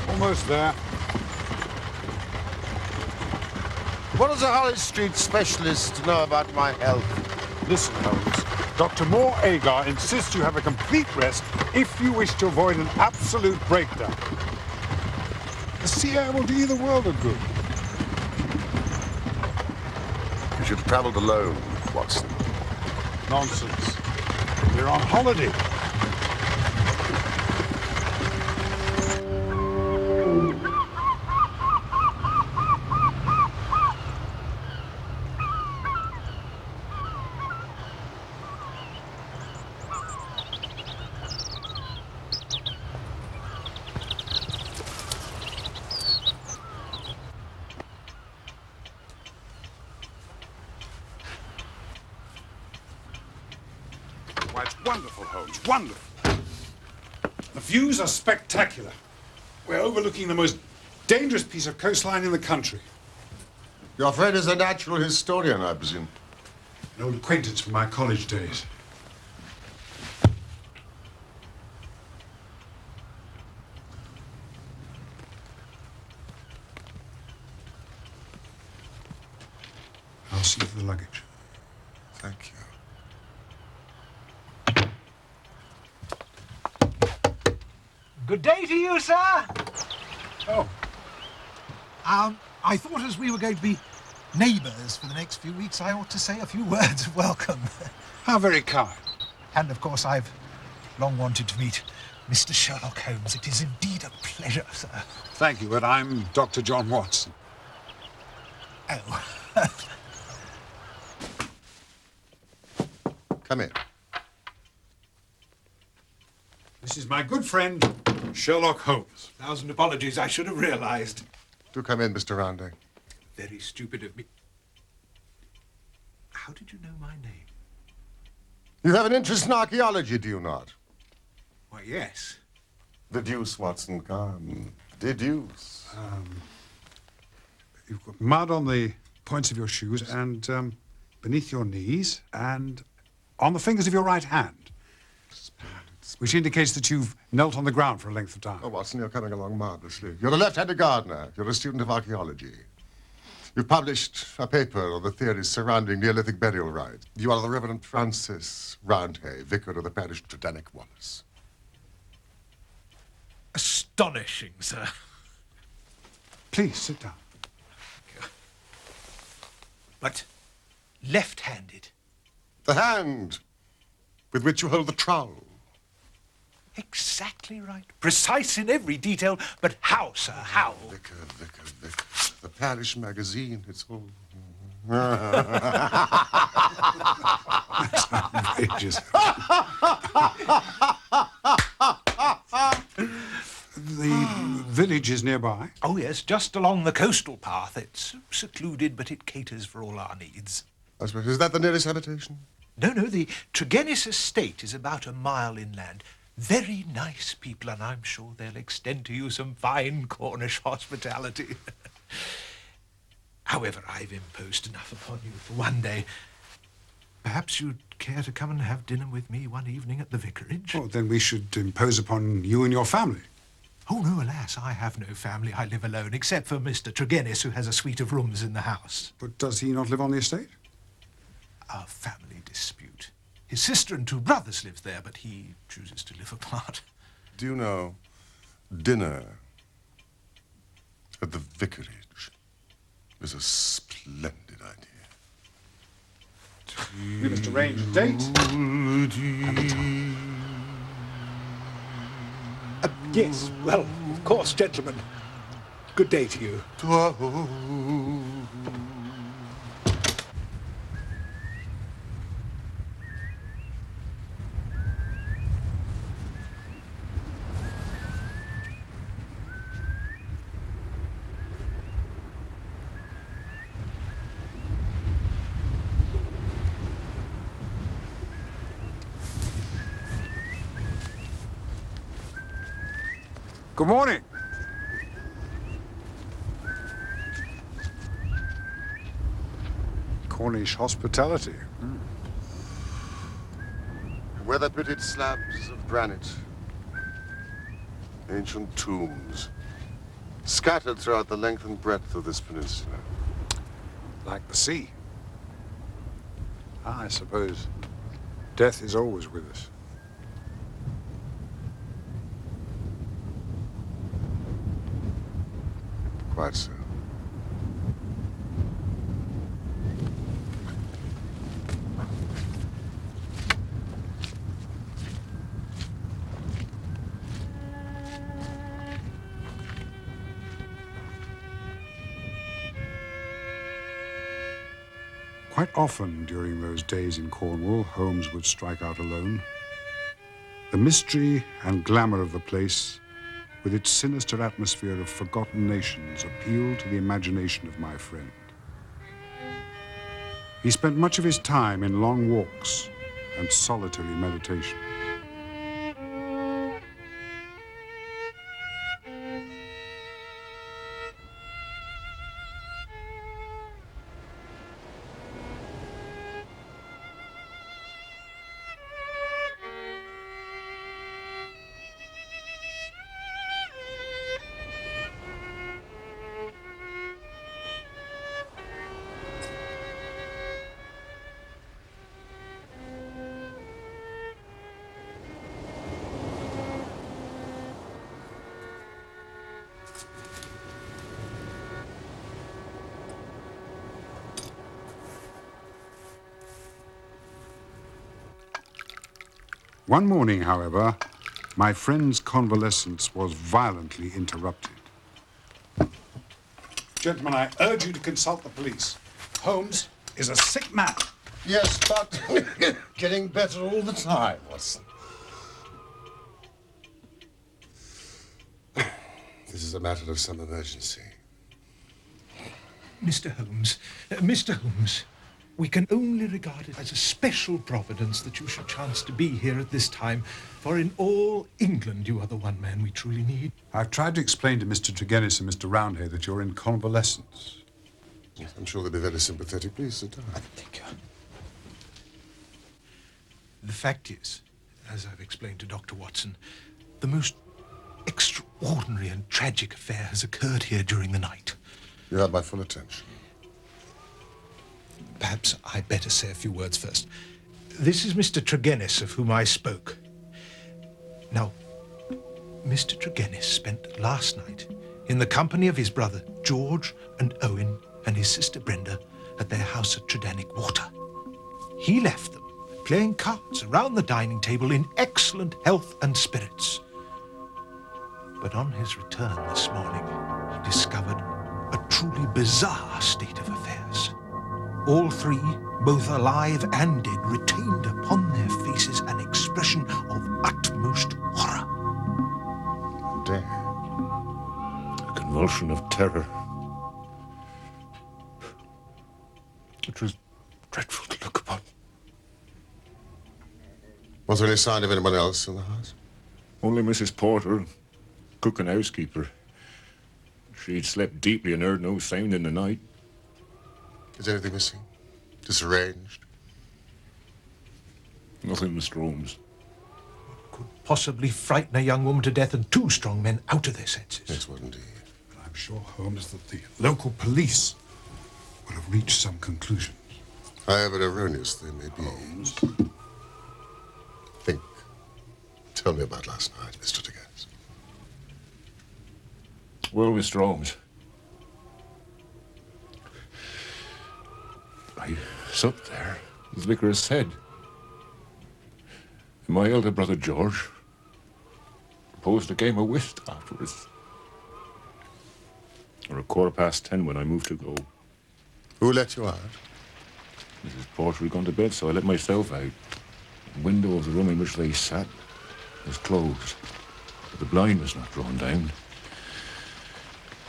Almost there. What does a Hollis Street specialist know about my health? Listen, Holmes. Dr. Moore Agar insists you have a complete rest if you wish to avoid an absolute breakdown. The sea air will do you the world of good. You should have travelled alone, Watson. Nonsense. We're on holiday. Why, it's wonderful, Holmes, wonderful. The views are spectacular. We're overlooking the most dangerous piece of coastline in the country. Your friend is a natural historian, I presume. An old acquaintance from my college days. I'll see you for the luggage. Thank you. Good day to you, sir. Oh. I thought as we were going to be neighbours for the next few weeks, I ought to say a few words of welcome. How very kind. And of course, I've long wanted to meet Mr. Sherlock Holmes. It is indeed a pleasure, sir. Thank you, but I'm Dr. John Watson. Oh. Come in. This is my good friend, Sherlock Holmes. 1,000 apologies, I should have realized. Do come in, Mr. Rounding. Very stupid of me. How did you know my name? You have an interest in archaeology, do you not? Why, yes. Deduce, Watson, come. Deduce. You've got mud on the points of your shoes and beneath your knees and on the fingers of your right hand. Which indicates that you've knelt on the ground for a length of time. Oh, Watson, you're coming along marvelously. You're a left-handed gardener. You're a student of archaeology. You've published a paper on the theories surrounding Neolithic burial rites. You are the Reverend Francis Roundhay, vicar of the parish of Tredanick Wallace. astonishing, sir. Please, sit down. But left-handed. The hand with which you hold the trowel. Exactly right. Precise in every detail. But how, sir, how? Vicar. The parish magazine, it's all... Outrageous. The village is nearby. Oh, yes, just along the coastal path. It's secluded, but it caters for all our needs. I suppose, is that the nearest habitation? No, the Tregennis estate is about a mile inland. Very nice people, and I'm sure they'll extend to you some fine Cornish hospitality. However, I've imposed enough upon you for one day. Perhaps you'd care to come and have dinner with me one evening at the vicarage? Oh, then we should impose upon you and your family. Oh, no, alas, I have no family. I live alone, except for Mr. Tregennis, who has a suite of rooms in the house. But does he not live on the estate? A family dispute. His sister and two brothers live there, but he chooses to live apart. Do you know, dinner at the vicarage is a splendid idea. We must arrange a date. Yes, well, of course, gentlemen. Good day to you. Good morning. Cornish hospitality. Weather-pitted slabs of granite. Ancient tombs. Scattered throughout the length and breadth of this peninsula. Like the sea. I suppose death is always with us. Quite so. Quite often during those days in Cornwall, Holmes would strike out alone. The mystery and glamour of the place, with its sinister atmosphere of forgotten nations, appealed to the imagination of my friend. He spent much of his time in long walks and solitary meditation. One morning, however, my friend's convalescence was violently interrupted. Gentlemen, I urge you to consult the police. Holmes is a sick man. Yes, but getting better all the time, Watson. This is a matter of some emergency. Mr. Holmes, we can only regard it as a special providence that you should chance to be here at this time, for in all England you are the one man we truly need. I've tried to explain to Mr. Tregennis and Mr. Roundhay that you're in convalescence. Yes, I'm sure they'll be very sympathetic. Please sit down. Thank you. The fact is, as I've explained to Dr. Watson, the most extraordinary and tragic affair has occurred here during the night. You have my full attention. Perhaps I'd better say a few words first. This is Mr. Tregennis, of whom I spoke. Now, Mr. Tregennis spent last night in the company of his brother George and Owen and his sister Brenda at their house at Tredannick Water. He left them playing cards around the dining table in excellent health and spirits. But on his return this morning, he discovered a truly bizarre state of affairs. All three, both alive and dead, retained upon their faces an expression of utmost horror. Dead. A convulsion of terror. It was dreadful to look upon. Was there any sign of anyone else in the house? Only Mrs. Porter, cook and housekeeper. She'd slept deeply and heard no sound in the night. Is anything missing? Disarranged? Nothing, Mr. Holmes. Could possibly frighten a young woman to death and two strong men out of their senses. Yes, well, indeed. And I'm sure, Holmes, that the local police will have reached some conclusions. However erroneous they may be. Holmes. Think. Tell me about last night, Mr. Tregennis. Well, Mr. Holmes, I supped there, as the vicar has said. And my elder brother George proposed a game of whist afterwards. Or 10:15 when I moved to go. Who let you out? Mrs. Porter had gone to bed, so I let myself out. The window of the room in which they sat was closed, but the blind was not drawn down.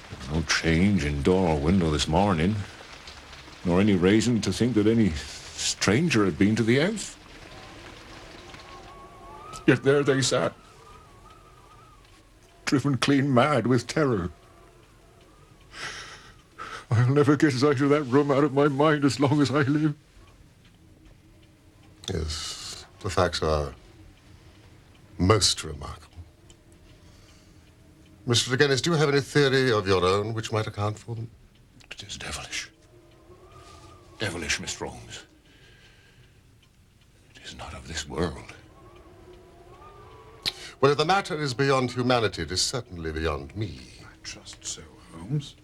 There was no change in door or window this morning, nor any reason to think that any stranger had been to the house. Yet there they sat, driven clean mad with terror. I'll never get sight of that room out of my mind as long as I live. Yes, the facts are most remarkable. Mr. Tregennis, do you have any theory of your own which might account for them? It is devilish. Devilish, Mr. Holmes. It is not of this world. Well, if the matter is beyond humanity, it is certainly beyond me. I trust so, Holmes.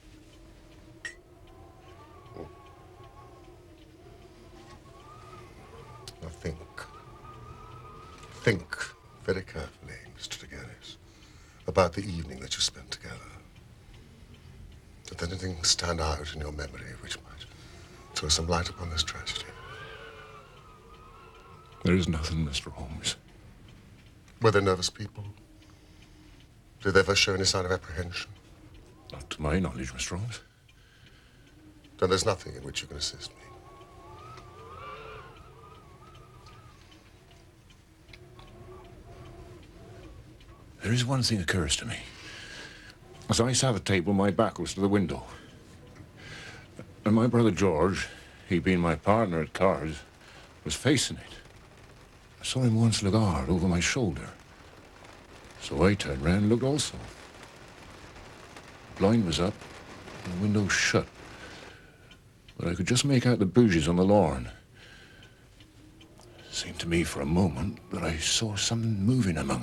Now think very carefully, Mr. Tregennis, about the evening that you spent together. Did anything stand out in your memory which might throw some light upon this tragedy? There is nothing, Mr. Holmes. Were they nervous people? Did they ever show any sign of apprehension? Not to my knowledge, Mr. Holmes. Then there's nothing in which you can assist me. There is one thing occurs to me. As I sat at table, my back was to the window. And my brother George, he being my partner at cards, was facing it. I saw him once look hard over my shoulder. So I turned round and looked also. The blind was up, and the window shut. But I could just make out the bougies on the lawn. It seemed to me for a moment that I saw something moving among